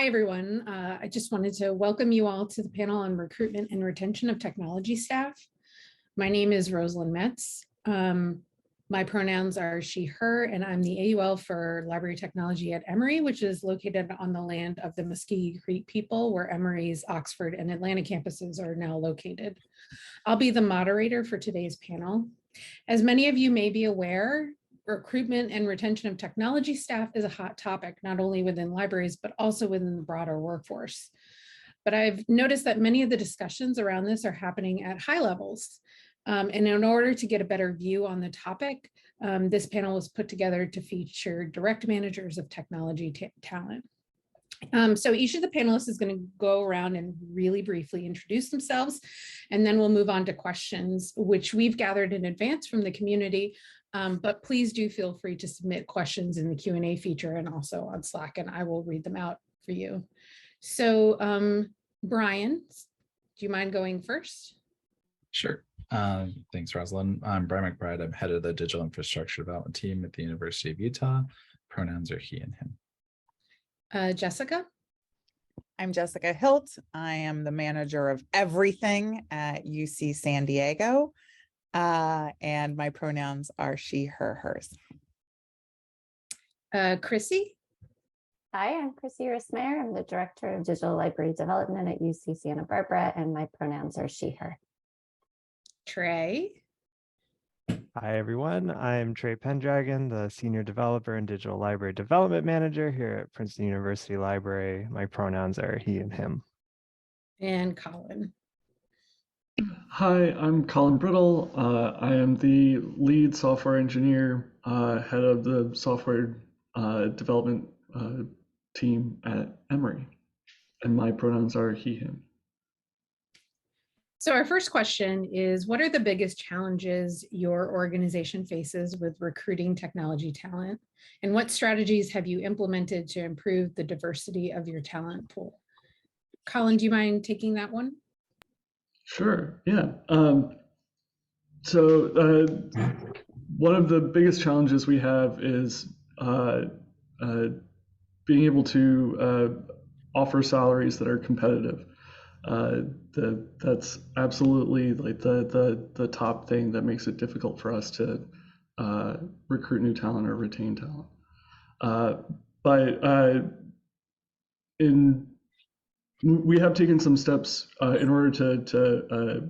Hi, everyone. I just wanted to welcome you all to the panel on recruitment and retention of technology staff. My name is Rosalind Metz. My pronouns are she, her, and I'm the AUL for Library Technology at Emory, which is located on the land of the Muscogee Creek people, where Emory's Oxford and Atlanta campuses are now located. I'll be the moderator for today's panel. As many of you may be aware, recruitment and retention of technology staff is a hot topic, not only within libraries, but also within the broader workforce. But I've noticed that many of the discussions around this are happening at high levels. And in order to get a better view on the topic, this panel was put together to feature direct managers of technology talent. So each of the panelists is going to go around and really briefly introduce themselves, and then we'll move on to questions, which we've gathered in advance from the community. But please do feel free to submit questions in the Q&A feature and also on Slack, and I will read them out for you. So Brian, do you mind going first? Sure. Thanks, Rosalind. I'm Brian McBride. I'm head of the digital infrastructure development team at the University of Utah. Pronouns are he and him. Jessica? I'm Jessica Hilt. I am the manager of everything at UC San Diego. And my pronouns are she, her, hers. Chrissy? Hi, I'm Chrissy Rismayer. I'm the Director of Digital Library Development at UC Santa Barbara, and my pronouns are she, her. Trey? Hi, everyone. I'm Trey Pendragon, the Senior Developer and Digital Library Development Manager here at Princeton University Library. My pronouns are he and him. And Colin? Hi, I'm Colin Brittle. I am the lead software engineer, head of the software development team at Emory, and my pronouns are he, him. So our first question is, what are the biggest challenges your organization faces with recruiting technology talent? And what strategies have you implemented to improve the diversity of your talent pool? Colin, do you mind taking that one? Sure, yeah. So one of the biggest challenges we have is being able to offer salaries that are competitive. That's absolutely like the top thing that makes it difficult for us to recruit new talent or retain talent. We have taken some steps in order to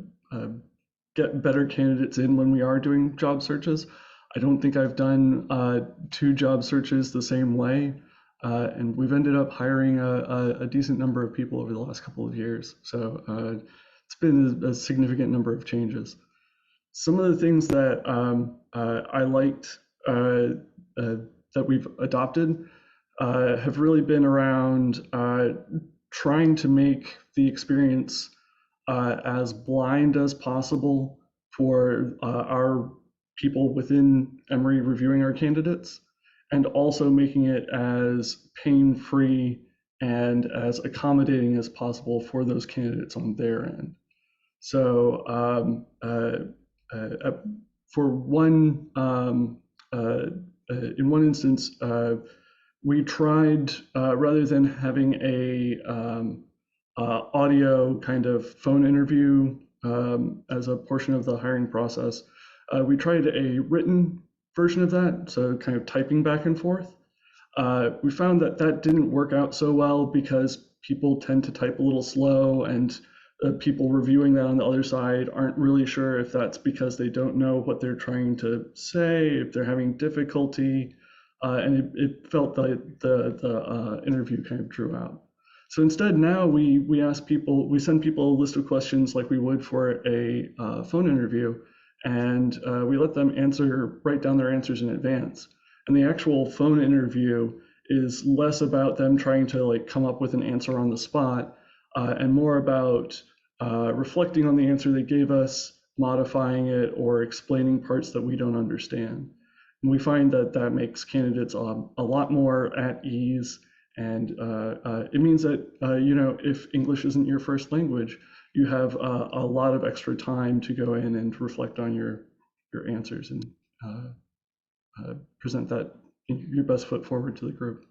get better candidates in when we are doing job searches. I don't think I've done 2 job searches the same way. And we've ended up hiring a decent number of people over the last couple of years. So it's been a significant number of changes. Some of the things that I liked that we've adopted have really been around trying to make the experience as blind as possible for our people within Emory reviewing our candidates, and also making it as pain-free and as accommodating as possible for those candidates on their end. So for one, in one instance, we tried, rather than having a audio kind of phone interview as a portion of the hiring process, we tried a written version of that, so kind of typing back and forth. We found that that didn't work out so well because people tend to type a little slow, and people reviewing that on the other side aren't really sure if that's because they don't know what they're trying to say, if they're having difficulty, and it felt like the interview kind of drew out. So instead, now we ask people, we send people a list of questions like we would for a phone interview, and we let them write down their answers in advance. And the actual phone interview is less about them trying to like come up with an answer on the spot, and more about reflecting on the answer they gave us, modifying it, or explaining parts that we don't understand. And we find that that makes candidates a lot more at ease. And it means that, if English isn't your first language, you have a lot of extra time to go in and reflect on your answers and present that your best foot forward to the group.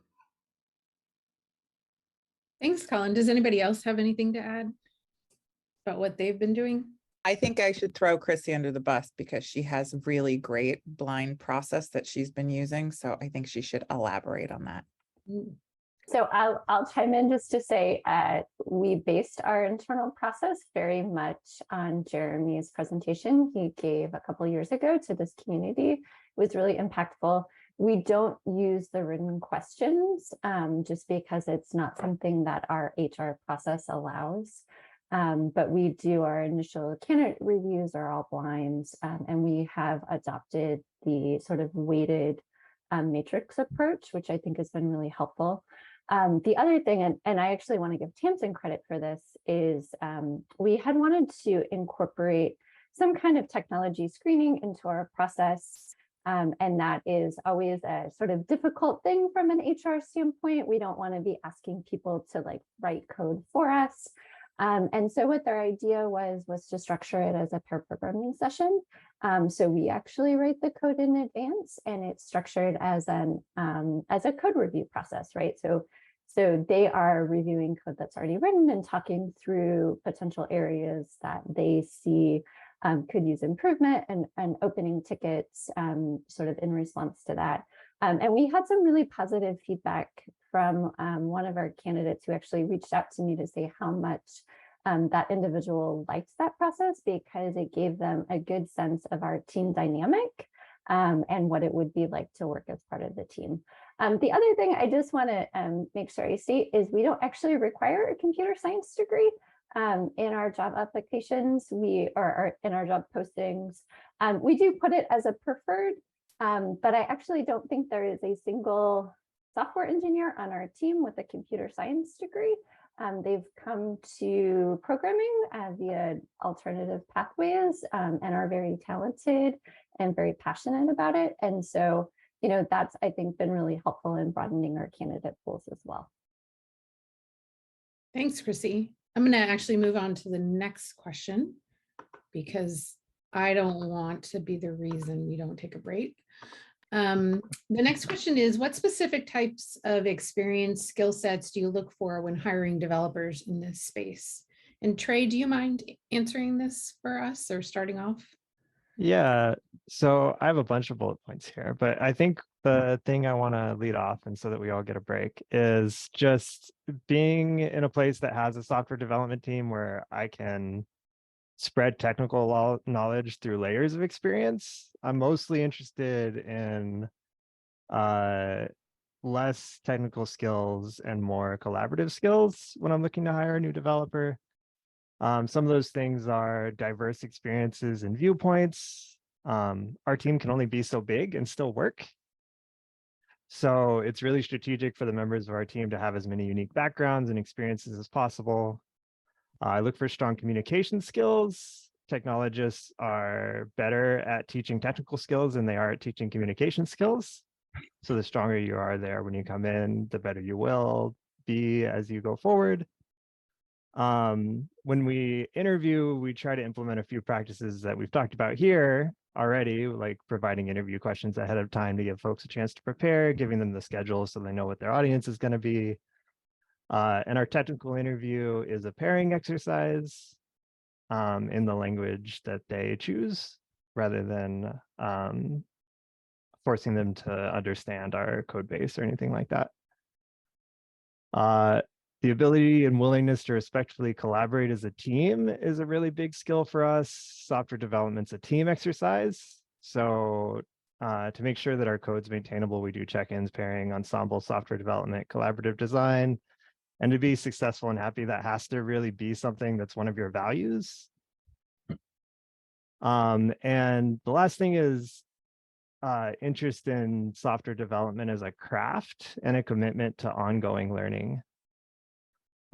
Thanks, Colin. Does anybody else have anything to add about what they've been doing? I think I should throw Chrissy under the bus because she has really great blind process that she's been using. So I think she should elaborate on that. Mm. So I'll chime in just to say we based our internal process very much on Jeremy's presentation he gave a couple years ago to this community. It was really impactful. We don't use the written questions just because it's not something that our HR process allows. But we do our initial candidate reviews are all blind, and we have adopted the sort of weighted matrix approach, which I think has been really helpful. The other thing, and I actually want to give Tamsin credit for this, is we had wanted to incorporate some kind of technology screening into our process. And that is always a sort of difficult thing from an HR standpoint. We don't want to be asking people to like write code for us. And so what their idea was to structure it as a pair programming session. So we actually write the code in advance, and it's structured as a code review process, right? So they are reviewing code that's already written and talking through potential areas that they see could use improvement, and opening tickets sort of in response to that. And we had some really positive feedback from one of our candidates who actually reached out to me to say how much that individual liked that process, because it gave them a good sense of our team dynamic and what it would be like to work as part of the team. The other thing I just want to make sure I state is we don't actually require a computer science degree in our job applications, or in our job postings. We do put it as a preferred, but I actually don't think there is a single software engineer on our team with a computer science degree. They've come to programming via alternative pathways and are very talented and very passionate about it. And so, you know, that's, I think, been really helpful in broadening our candidate pools as well. Thanks, Chrissy. I'm going to actually move on to the next question, because I don't want to be the reason we don't take a break. The next question is, what specific types of experience, skill sets do you look for when hiring developers in this space? And Trey, do you mind answering this for us, or starting off? Yeah, so I have a bunch of bullet points here, but I think the thing I want to lead off, and so that we all get a break, is just being in a place that has a software development team where I can spread technical knowledge through layers of experience. I'm mostly interested in less technical skills and more collaborative skills when I'm looking to hire a new developer. Some of those things are diverse experiences and viewpoints. Our team can only be so big and still work. So it's really strategic for the members of our team to have as many unique backgrounds and experiences as possible. I look for strong communication skills. Technologists are better at teaching technical skills than they are at teaching communication skills. So the stronger you are there when you come in, the better you will be as you go forward. When we interview, we try to implement a few practices that we've talked about here already, like providing interview questions ahead of time to give folks a chance to prepare, giving them the schedule so they know what their audience is going to be. And our technical interview is a pairing exercise in the language that they choose, rather than forcing them to understand our code base or anything like that. The ability and willingness to respectfully collaborate as a team is a really big skill for us. Software development's a team exercise. So to make sure that our code's maintainable, we do check-ins, pairing, ensemble, software development, collaborative design. And to be successful and happy, that has to really be something that's one of your values. And the last thing is interest in software development as a craft and a commitment to ongoing learning.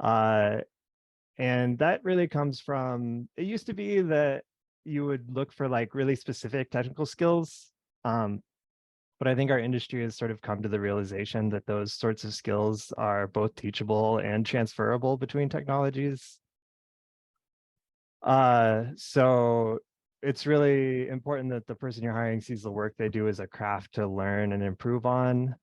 And that really comes from, it used to be that you would look for like really specific technical skills. But I think our industry has sort of come to the realization that those sorts of skills are both teachable and transferable between technologies. So it's really important that the person you're hiring sees the work they do as a craft to learn and improve on.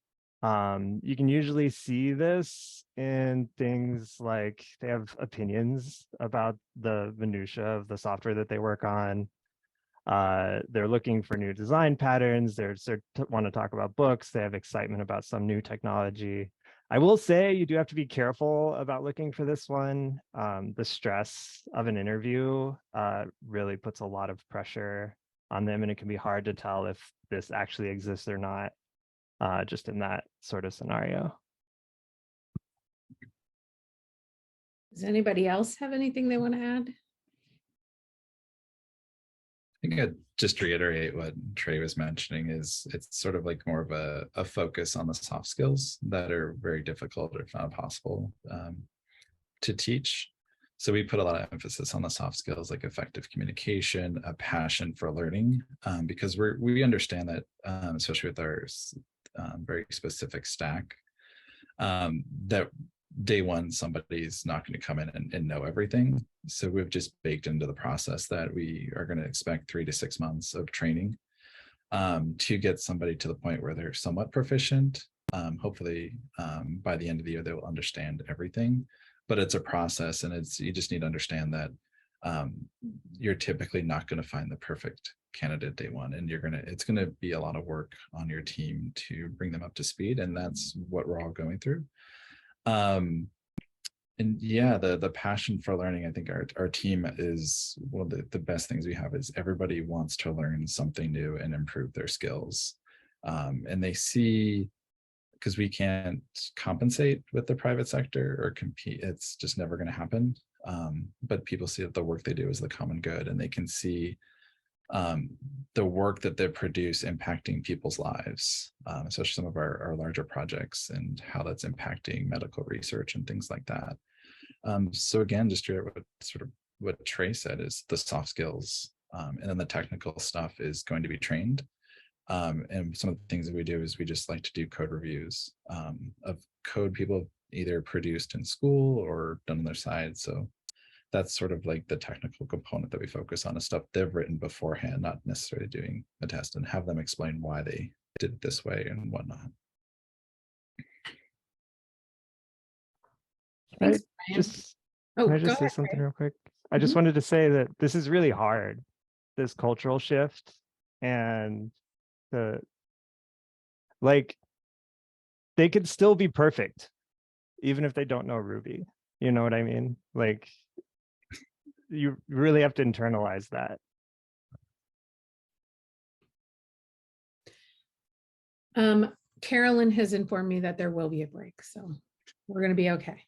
You can usually see this in things like they have opinions about the minutia of the software that they work on. They're looking for new design patterns. They want to talk about books. They have excitement about some new technology. I will say you do have to be careful about looking for this one. The stress of an interview really puts a lot of pressure on them, and it can be hard to tell if this actually exists or not, just in that sort of scenario. Does anybody else have anything they want to add? I think I'd just reiterate what Trey was mentioning is it's sort of like more of a focus on the soft skills that are very difficult or if not possible to teach. So we put a lot of emphasis on the soft skills like effective communication, a passion for learning, because we understand that, especially with our very specific stack, that day one, somebody's not going to come in and know everything. So we've just baked into the process that we are going to expect 3 to 6 months of training to get somebody to the point where they're somewhat proficient. Hopefully by the end of the year, they will understand everything, but it's a process, and you just need to understand that you're typically not going to find the perfect candidate day one, and it's going to be a lot of work on your team to bring them up to speed. And that's what we're all going through. And yeah, the passion for learning, I think our team is one of the best things we have is everybody wants to learn something new and improve their skills. And they see, because we can't compensate with the private sector or compete, it's just never going to happen. But people see that the work they do is the common good, and they can see the work that they produce impacting people's lives, especially some of our larger projects and how that's impacting medical research and things like that. So again, just what Trey said is the soft skills, and then the technical stuff is going to be trained. And some of the things that we do is we just like to do code reviews of code people either produced in school or done on their side. So that's sort of like the technical component that we focus on, is stuff they've written beforehand, not necessarily doing a test, and have them explain why they did it this way and whatnot. Thanks, Brian. Can I go just say ahead, something Ray. real quick? I just wanted to say that this is really hard, this cultural shift, and they could still be perfect even if they don't know Ruby. You know what I mean? Like, you really have to internalize that. Carolyn has informed me that there will be a break, so we're going to be okay.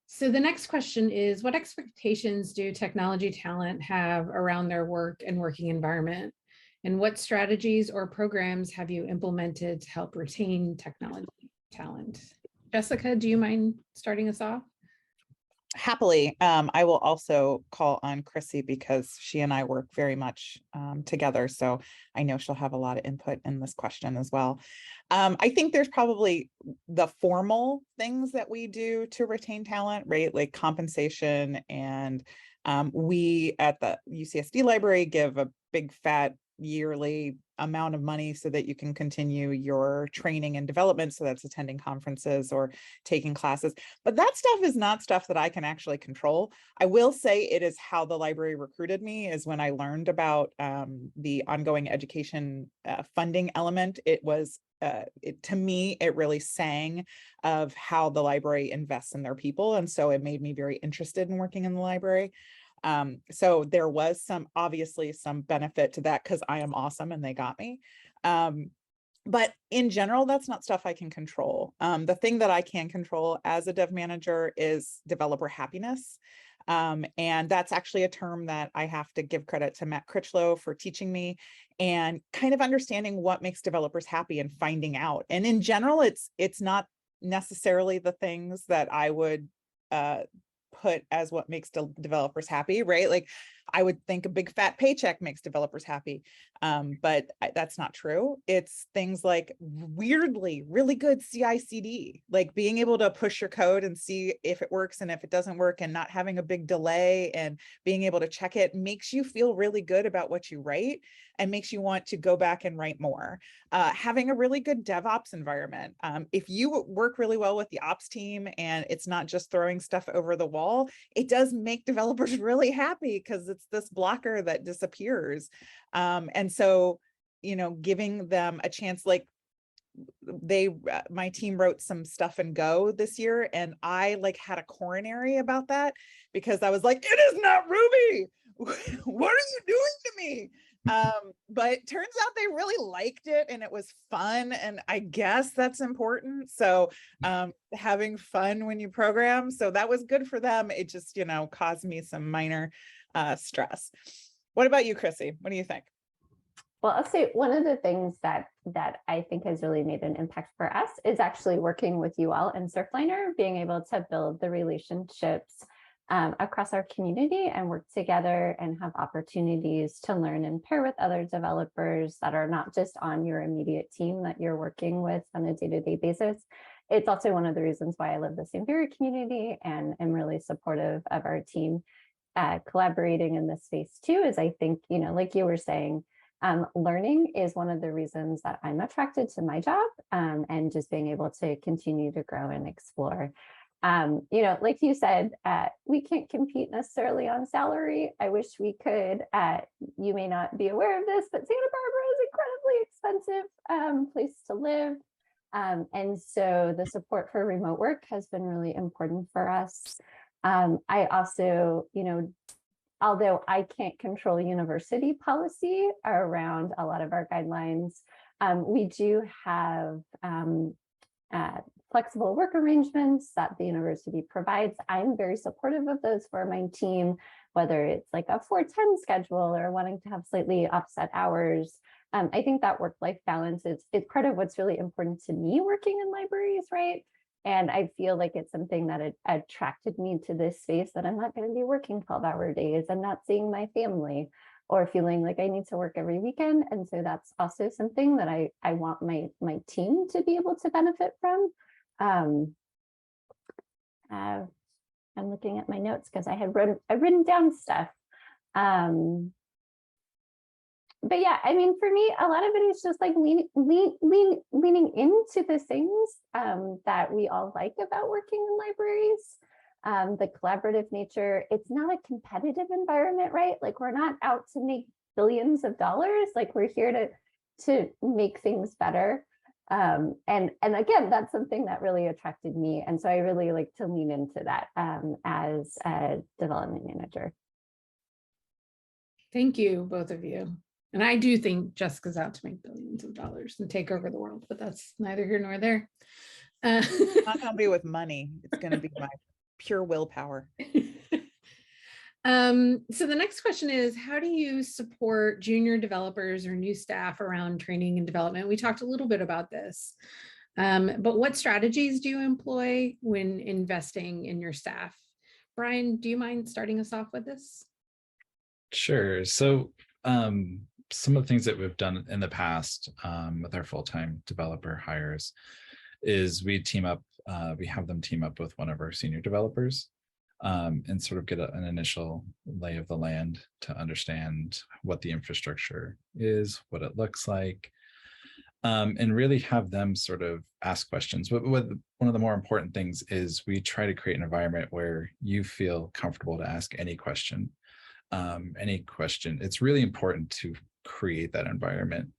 So the next question is, what expectations do technology talent have around their work and working environment? And what strategies or programs have you implemented to help retain technology talent? Jessica, do you mind starting us off? Happily. I will also call on Chrissy because she and I work very much together. So I know she'll have a lot of input in this question as well. I think there's probably the formal things that we do to retain talent, right? Like compensation. And we at the UCSD library give a big fat yearly amount of money so that you can continue your training and development. So that's attending conferences or taking classes. But that stuff is not stuff that I can actually control. I will say it is how the library recruited me, is when I learned about the ongoing education funding element. It was, to me, it really sang of how the library invests in their people. And so it made me very interested in working in the library. So there was obviously some benefit to that because I am awesome and they got me. But in general, that's not stuff I can control. The thing that I can control as a dev manager is developer happiness. And that's actually a term that I have to give credit to Matt Critchlow for teaching me, and kind of understanding what makes developers happy and finding out. And in general, it's not necessarily the things that I would put as what makes developers happy, right? Like, I would think a big fat paycheck makes developers happy, but that's not true. It's things like weirdly really good CI/CD, like being able to push your code and see if it works and if it doesn't work, and not having a big delay and being able to check it makes you feel really good about what you write and makes you want to go back and write more. Having a really good DevOps environment. If you work really well with the ops team and it's not just throwing stuff over the wall, it does make developers really happy because it's this blocker that disappears. And so, you know, giving them a chance, like my team wrote some stuff in Go this year, and I like had a coronary about that because I was like, it is not Ruby. What are you doing to me? But turns out they really liked it and it was fun, and I guess that's important. So having fun when you program, so that was good for them. It just, you know, caused me some minor stress. What about you, Chrissy? What do you think? Well, I'll say one of the things that I think has really made an impact for us is actually working with you all and Surfliner, being able to build the relationships across our community and work together and have opportunities to learn and pair with other developers that are not just on your immediate team that you're working with on a day-to-day basis. It's also one of the reasons why I love the St. Barry community and am really supportive of our team collaborating in this space too, is I think, you know, like you were saying, learning is one of the reasons that I'm attracted to my job, and just being able to continue to grow and explore. You know, like you said, we can't compete necessarily on salary. I wish we could. You may not be aware of this, but Santa Barbara is incredibly expensive place to live. And so the support for remote work has been really important for us. I also, you know, although I can't control university policy around a lot of our guidelines, we do have flexible work arrangements that the university provides. I'm very supportive of those for my team, whether it's like a 4-10 schedule or wanting to have slightly offset hours. I think that work-life balance is part of what's really important to me working in libraries, right? And I feel like it's something that attracted me to this space, that I'm not going to be working 12-hour days and not seeing my family or feeling like I need to work every weekend. And so that's also something that I want my team to be able to benefit from. I'm looking at my notes because I've written down stuff. But yeah, I mean, for me, a lot of it is just like leaning into the things that we all like about working in libraries. The collaborative nature, it's not a competitive environment, right? Like, we're not out to make billions of dollars. Like, we're here to make things better. And again, that's something that really attracted me. And so I really like to lean into that as a development manager. Thank you, both of you. And I do think Jessica's out to make billions of dollars and take over the world, but that's neither here nor there. It's not going to be with money. It's going to be my pure willpower. So the next question is, how do you support junior developers or new staff around training and development? We talked a little bit about this, but what strategies do you employ when investing in your staff? Brian, do you mind starting us off with this? Sure. So some of the things that we've done in the past with our full-time developer hires is we have them team up with one of our senior developers and sort of get an initial lay of the land to understand what the infrastructure is, what it looks like, and really have them sort of ask questions. But one of the more important things is we try to create an environment where you feel comfortable to ask any question. It's really important to create that environment.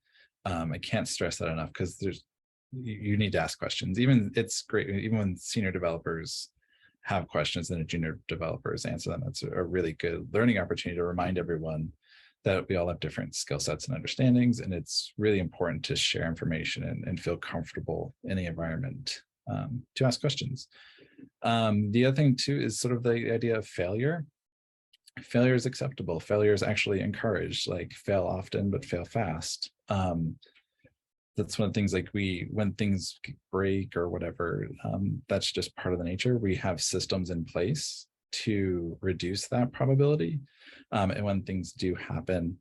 I can't stress that enough, because you need to ask questions. It's great even when senior developers have questions and the junior developers answer them. It's a really good learning opportunity to remind everyone that we all have different skill sets and understandings, and it's really important to share information and feel comfortable in the environment to ask questions. The other thing too is sort of the idea of failure. Failure is acceptable. Failure is actually encouraged. Like, fail often, but fail fast. That's one of the things, like, when things break or whatever, that's just part of the nature. We have systems in place to reduce that probability. And when things do happen,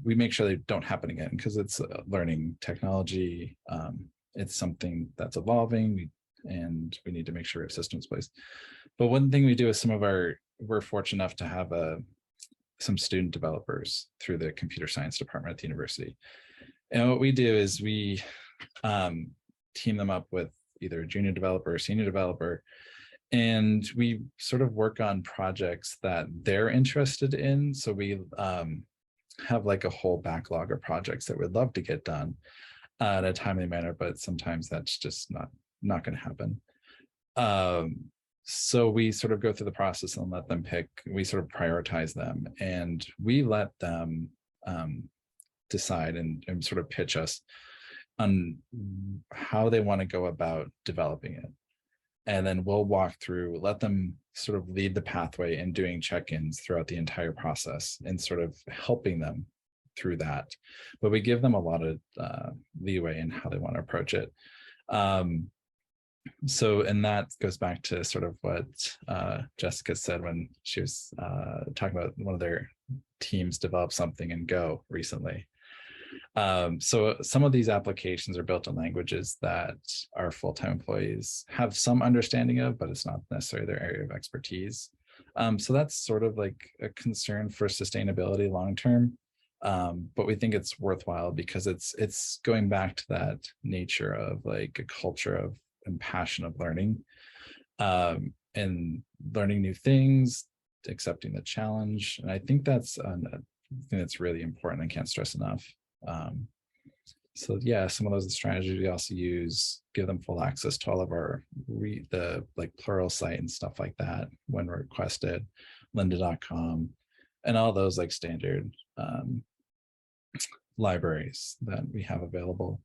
we make sure they don't happen again, because it's learning technology. It's something that's evolving, and we need to make sure we have systems in place. But one thing we do is we're fortunate enough to have some student developers through the computer science department at the university. And what we do is we team them up with either a junior developer or senior developer, and we sort of work on projects that they're interested in. So we have like a whole backlog of projects that we'd love to get done in a timely manner, but sometimes that's just not going to happen. So we sort of go through the process and let them pick. We sort of prioritize them, and we let them decide and sort of pitch us on how they want to go about developing it. And then we'll walk through, let them sort of lead the pathway in doing check-ins throughout the entire process and sort of helping them through that. But we give them a lot of leeway in how they want to approach it. So, and that goes back to sort of what Jessica said when she was talking about one of their teams developed something in Go recently. So some of these applications are built in languages that our full-time employees have some understanding of, but it's not necessarily their area of expertise. So that's sort of like a concern for sustainability long-term. But we think it's worthwhile because it's going back to that nature of like a culture of and passion of learning, and learning new things, accepting the challenge. And I think that's thing that's really important. I can't stress enough. So yeah, some of those strategies we also use, give them full access to all of our the like plural site and stuff like that when requested, lynda.com, and all those like standard libraries that we have available.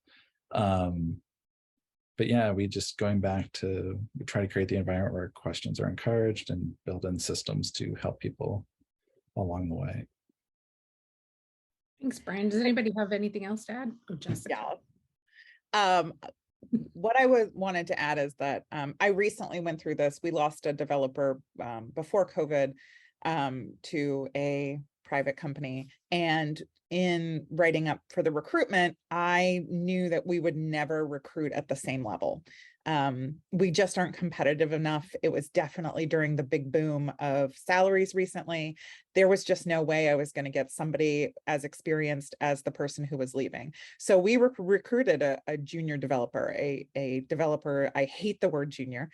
But yeah, we just we try to create the environment where questions are encouraged and build in systems to help people along the way. Thanks, Brian. Does anybody have anything else to add? Oh, Jessica. Yeah. What I wanted to add is that I recently went through this. We lost a developer before COVID to a private company. And in writing up for the recruitment, I knew that we would never recruit at the same level. We just aren't competitive enough. It was definitely during the big boom of salaries recently. There was just no way I was going to get somebody as experienced as the person who was leaving. So we recruited a junior developer, a developer. I hate the word junior,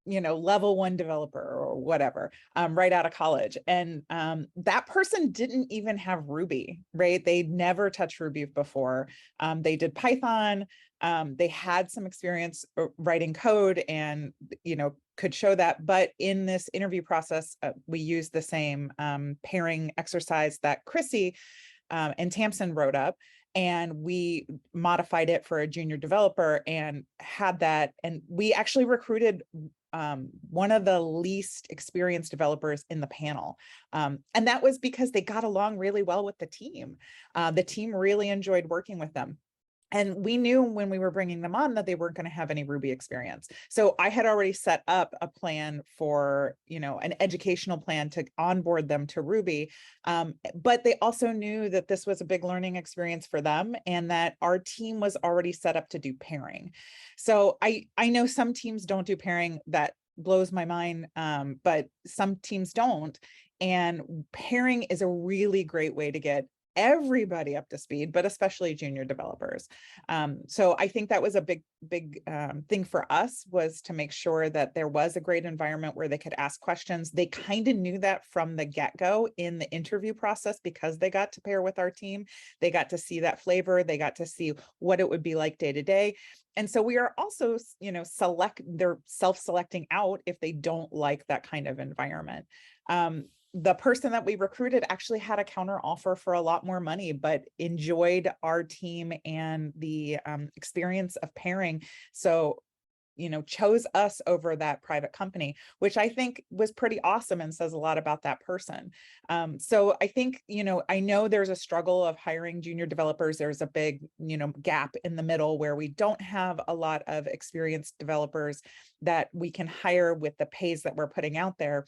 level 1 developer or whatever, right out of college. And that person didn't even have Ruby, right? They'd never touched Ruby before. They did Python. They had some experience writing code and, could show that. But in this interview process, we used the same pairing exercise that Chrissy and Tamsin wrote up. And we modified it for a junior developer and had that. And we actually recruited one of the least experienced developers in the panel. And that was because they got along really well with the team. The team really enjoyed working with them. And we knew when we were bringing them on that they weren't going to have any Ruby experience. So I had already set up a plan for, an educational plan to onboard them to Ruby. But they also knew that this was a big learning experience for them and that our team was already set up to do pairing. So I know some teams don't do pairing. That blows my mind, but some teams don't. And pairing is a really great way to get everybody up to speed, but especially junior developers. So I think that was a big thing for us, was to make sure that there was a great environment where they could ask questions. They kind of knew that from the get-go in the interview process, because they got to pair with our team. They got to see that flavor. They got to see what it would be like day to day. And so we are also, they're self-selecting out if they don't like that kind of environment. The person that we recruited actually had a counter offer for a lot more money, but enjoyed our team and the experience of pairing. So chose us over that private company, which I think was pretty awesome and says a lot about that person. So I think, I know there's a struggle of hiring junior developers. There's a big, gap in the middle where we don't have a lot of experienced developers that we can hire with the pays that we're putting out there.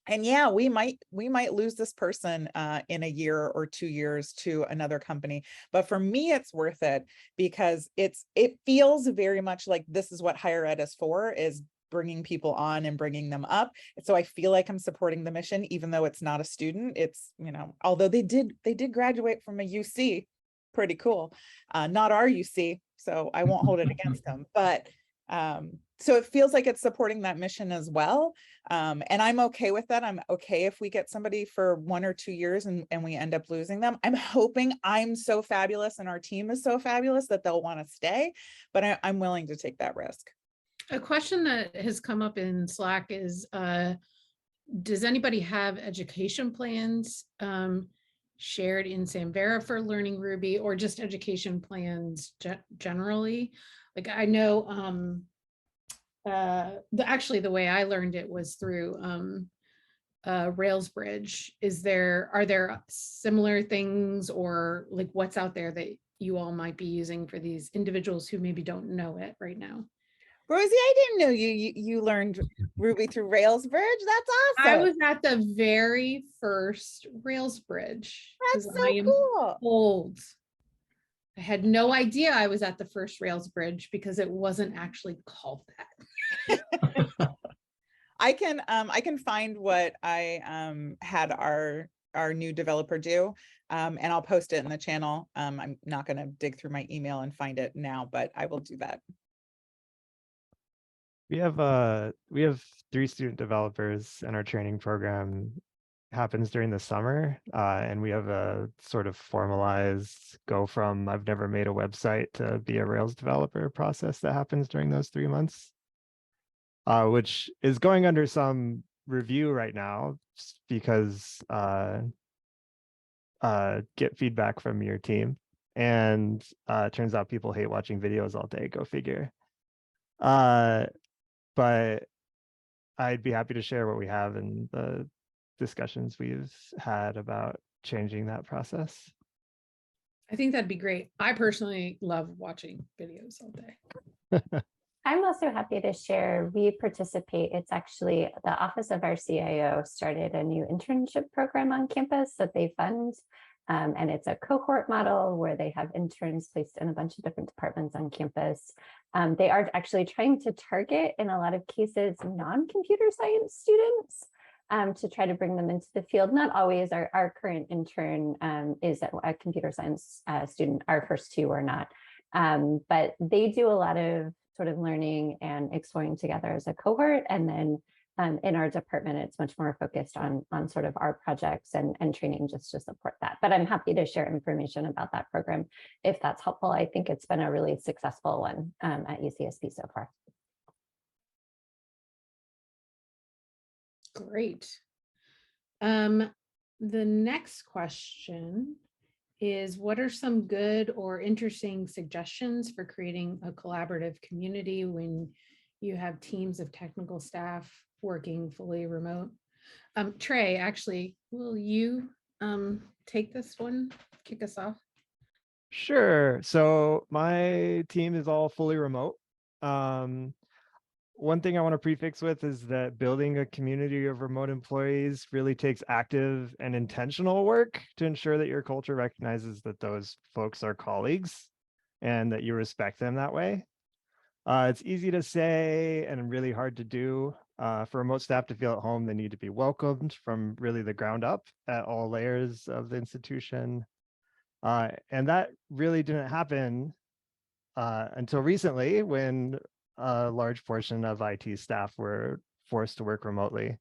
And yeah, we might lose this person in a year or 2 years to another company. But for me, it's worth it because it feels very much like this is what higher ed is for, is bringing people on and bringing them up. So I feel like I'm supporting the mission, even though it's not a student. It's, although they did graduate from a UC, pretty cool. Not our UC, so I won't hold it against them. But so it feels like it's supporting that mission as well. And I'm okay with that. I'm okay if we get somebody for 1 or 2 years and we end up losing them. I'm hoping I'm so fabulous and our team is so fabulous that they'll want to stay, but I'm willing to take that risk. A question that has come up in Slack is, does anybody have education plans shared in Samvera for learning Ruby, or just education plans generally? Like I know, actually the way I learned it was through Railsbridge. Are there similar things, or like what's out there that you all might be using for these individuals who maybe don't know it right now? Rosie, I didn't know you learned Ruby through Railsbridge. That's awesome. I was at the very first Railsbridge. That's so cool. Old. I had no idea I was at the first Railsbridge because it wasn't actually called that. I can find what I had our new developer do, and I'll post it in the channel. I'm not going to dig through my email and find it now, but I will do that. We have 3 student developers, and our training program happens during the summer, and we have a sort of formalized go from I've never made a website to be a Rails developer process that happens during those 3 months, which is going under some review right now because get feedback from your team, and it turns out people hate watching videos all day. Go figure. But I'd be happy to share what we have in the discussions we've had about changing that process. I think that'd be great. I personally love watching videos all day. I'm also happy to share, we participate, it's actually the office of our CIO started a new internship program on campus that they fund. And it's a cohort model where they have interns placed in a bunch of different departments on campus. They are actually trying to target, in a lot of cases, non-computer science students to try to bring them into the field. Not always. Our current intern is a computer science student. Our first 2 are not. But they do a lot of sort of learning and exploring together as a cohort. And then in our department, it's much more focused on sort of our projects and training just to support that. But I'm happy to share information about that program if that's helpful. I think it's been a really successful one at UCSB so far. Great. The next question is, what are some good or interesting suggestions for creating a collaborative community when you have teams of technical staff working fully remote? Trey, actually, will you take this one, kick us off? Sure. So my team is all fully remote. One thing I want to prefix with is that building a community of remote employees really takes active and intentional work to ensure that your culture recognizes that those folks are colleagues and that you respect them that way. It's easy to say and really hard to do. For remote staff to feel at home, they need to be welcomed from really the ground up at all layers of the institution. And that really didn't happen until recently, when a large portion of IT staff were forced to work remotely.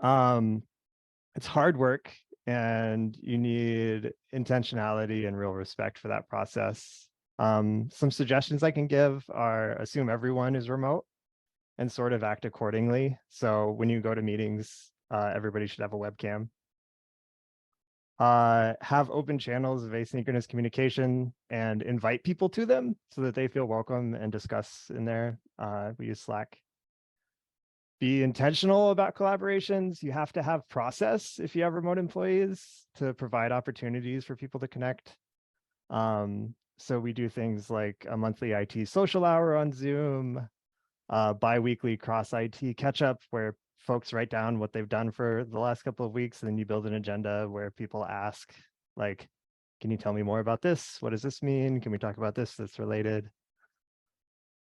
It's hard work, and you need intentionality and real respect for that process. Some suggestions I can give are assume everyone is remote and sort of act accordingly. So when you go to meetings, everybody should have a webcam. Have open channels of asynchronous communication and invite people to them so that they feel welcome and discuss in there. We use Slack. Be intentional about collaborations. You have to have process if you have remote employees to provide opportunities for people to connect. So we do things like a monthly IT social hour on Zoom, bi-weekly cross IT catch up where folks write down what they've done for the last couple of weeks, and then you build an agenda where people ask, like, can you tell me more about this? What does this mean? Can we talk about this that's related?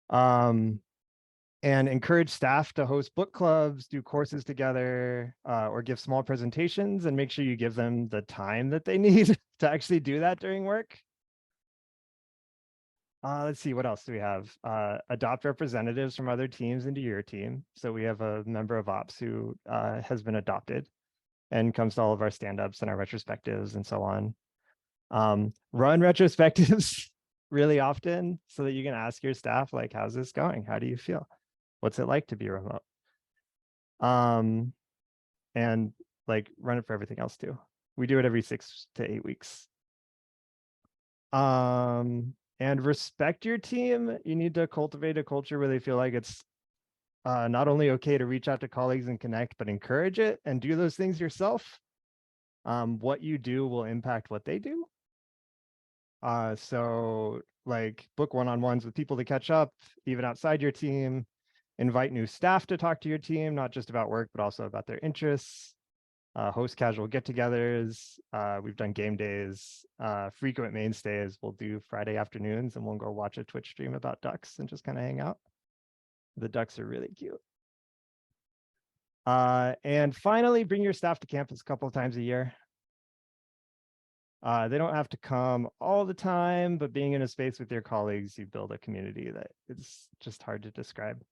And encourage staff to host book clubs, do courses together, or give small presentations, and make sure you give them the time that they need to actually do that during work. Let's see, what else do we have? Adopt representatives from other teams into your team. So we have a member of ops who has been adopted and comes to all of our stand-ups and our retrospectives and so on. Run retrospectives really often so that you can ask your staff, like, how's this going? How do you feel? What's it like to be remote? And like run it for everything else too. We do it every 6 to 8 weeks. And respect your team. You need to cultivate a culture where they feel like it's not only okay to reach out to colleagues and connect, but encourage it and do those things yourself. What you do will impact what they do. So like book one-on-ones with people to catch up, even outside your team. Invite new staff to talk to your team, not just about work, but also about their interests. Host casual get-togethers. We've done game days. Frequent mainstays. We'll do Friday afternoons and we'll go watch a Twitch stream about ducks and just kind of hang out. The ducks are really cute. And finally, bring your staff to campus a couple of times a year. They don't have to come all the time, but being in a space with your colleagues, you build a community that is just hard to describe.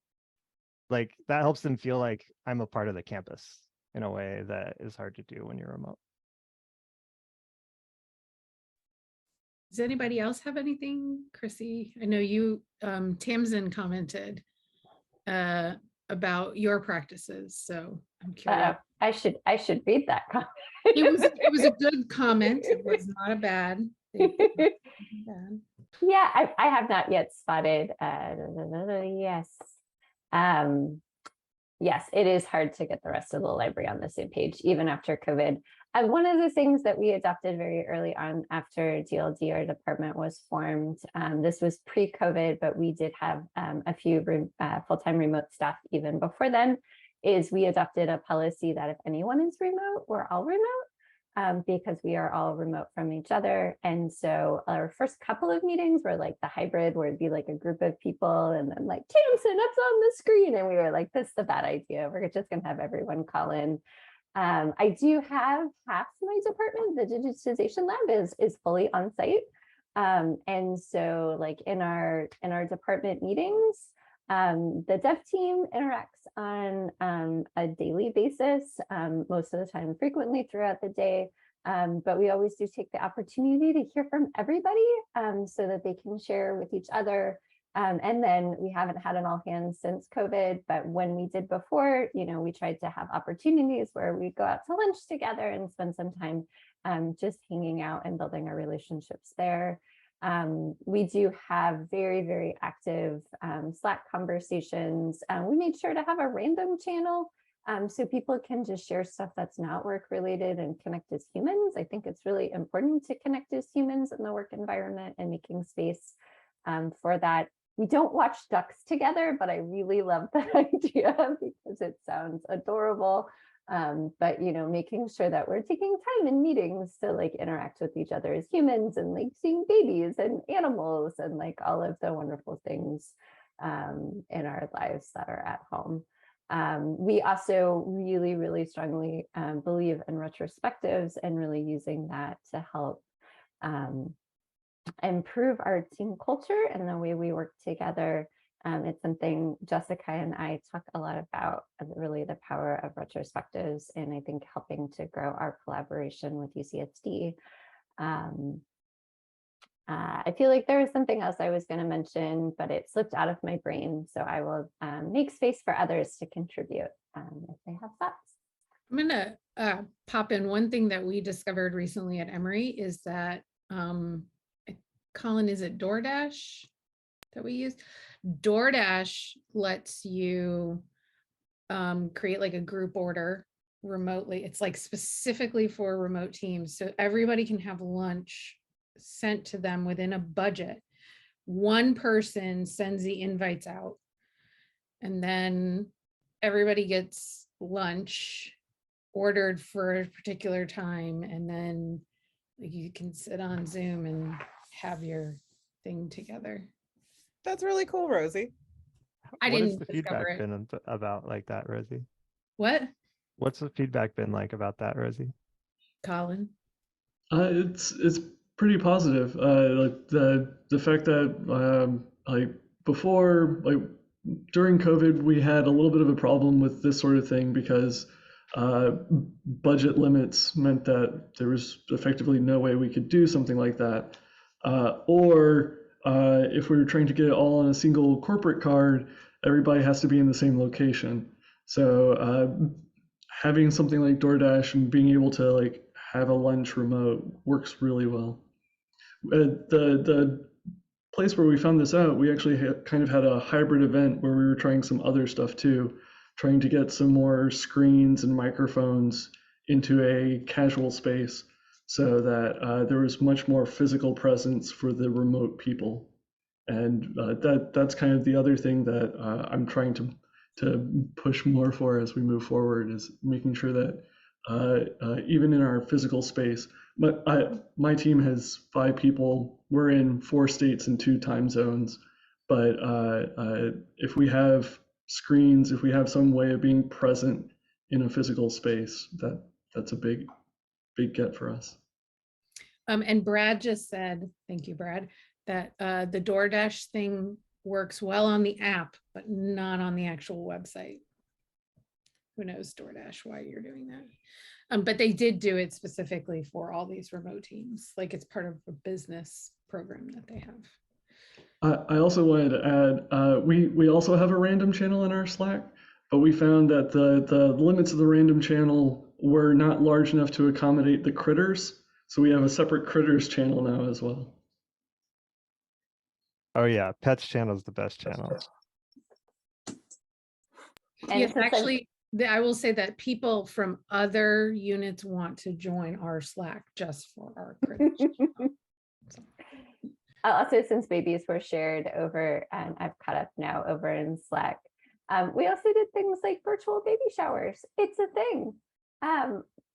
Like that helps them feel like I'm a part of the campus in a way that is hard to do when you're remote. Does anybody else have anything? Chrissy, I know you, Tamsin commented about your practices, so I'm curious. I should read that comment. It was a good comment. It was not a bad. Yeah, I have not yet spotted. Yes. Yes, it is hard to get the rest of the library on the same page, even after COVID. One of the things that we adopted very early on after DLD, our department was formed, this was pre-COVID, but we did have a few full-time remote staff even before then, is we adopted a policy that if anyone is remote, we're all remote. Because we are all remote from each other. And so our first couple of meetings were like the hybrid where it'd be like a group of people and then like, Tamsin, that's on the screen. And we were like, this is a bad idea. We're just gonna have everyone call in. I do have half my department, the digitization lab is fully on site. And so like in our department meetings, the dev team interacts on a daily basis, most of the time, frequently throughout the day. But we always do take the opportunity to hear from everybody so that they can share with each other. And then we haven't had an all hands since COVID, but when we did before, you know, we tried to have opportunities where we'd go out to lunch together and spend some time just hanging out and building our relationships there. We do have very, very active Slack conversations. We made sure to have a random channel so people can just share stuff that's not work related and connect as humans. I think it's really important to connect as humans in the work environment and making space for that. We don't watch ducks together, but I really love that idea because it sounds adorable. But you know, making sure that we're taking time in meetings to like interact with each other as humans and like seeing babies and animals and like all of the wonderful things in our lives that are at home. We also really, really strongly believe in retrospectives and really using that to help improve our team culture and the way we work together. It's something Jessica and I talk a lot about, really the power of retrospectives, and I think helping to grow our collaboration with UCSD. I feel like there was something else I was going to mention, but it slipped out of my brain. So I will make space for others to contribute if they have thoughts. I'm gonna pop in one thing that we discovered recently at Emory is that Colin, is it DoorDash that we use? DoorDash lets you create like a group order remotely. It's like specifically for remote teams. So everybody can have lunch sent to them within a budget. One person sends the invites out, and then everybody gets lunch ordered for a particular time, and then like you can sit on Zoom and have your thing together. That's really cool, Rosie. I What has didn't the discover feedback it. been about like that, Rosie? What, What's the feedback been like about that, Rosie? Colin? It's pretty positive. Like the fact that like before, like during COVID, we had a little bit of a problem with this sort of thing because budget limits meant that there was effectively no way we could do something like that. Or if we were trying to get it all on a single corporate card, everybody has to be in the same location. So having something like DoorDash and being able to like have a lunch remote works really well. The place where we found this out, we actually kind of had a hybrid event where we were trying some other stuff too, trying to get some more screens and microphones into a casual space so that there was much more physical presence for the remote people. And that's kind of the other thing that I'm trying to push more for as we move forward, is making sure that even in our physical space, my team has 5 people. We're in 4 states and 2 time zones. But if we have screens, if we have some way of being present in a physical space, that's a big get for us. And Brad just said, thank you, Brad, that the DoorDash thing works well on the app, but not on the actual website. Who knows, DoorDash, why you're doing that? But they did do it specifically for all these remote teams. Like it's part of a business program that they have. I also wanted to add, we also have a random channel in our Slack, but we found that the limits of the random channel were not large enough to accommodate the critters. So we have a separate critters channel now as well. Oh yeah, Pets channel is the best channel. And Yes, since actually, I will say that people from other units want to join our Slack just for our critters. Also, since babies were shared over, and I've caught up now over in Slack, we also did things like virtual baby showers. It's a thing.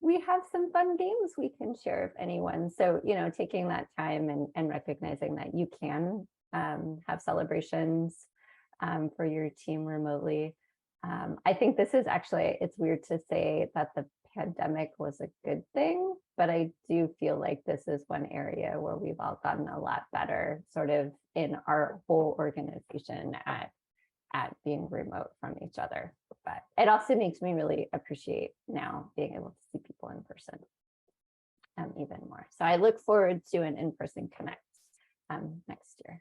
We have some fun games we can share if anyone. So, you know, taking that time and recognizing that you can have celebrations for your team remotely. I think this is actually, it's weird to say that the pandemic was a good thing, but I do feel like this is one area where we've all gotten a lot better sort of in our whole organization at being remote from each other. But it also makes me really appreciate now being able to see people in person even more. So I look forward to an in-person connect next year.